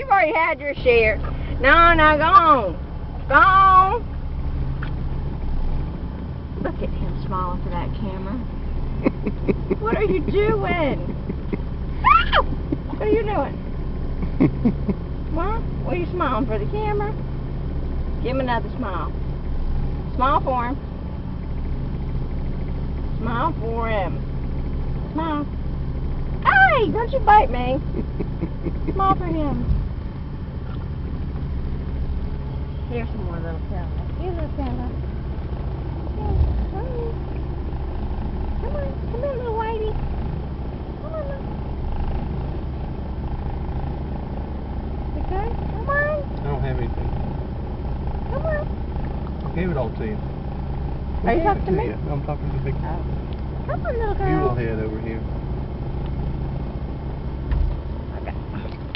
You've already had your share. No, no, go on. Go on. Look at him smiling for that camera. What are you doing? What are you doing? What? What are you smiling for the camera? Give him another smile. Smile for him. Smile for him. Smile. Hey, don't you bite me. Smile for him. Here's some more little fella. Here, little fella. Come on, come on, little whitey. Come on, little. Okay, come on. I don't have anything. Come on. I gave it all to you. Are you talking to me? I'm talking to the big Oh. Come on, little girl. mule head over here.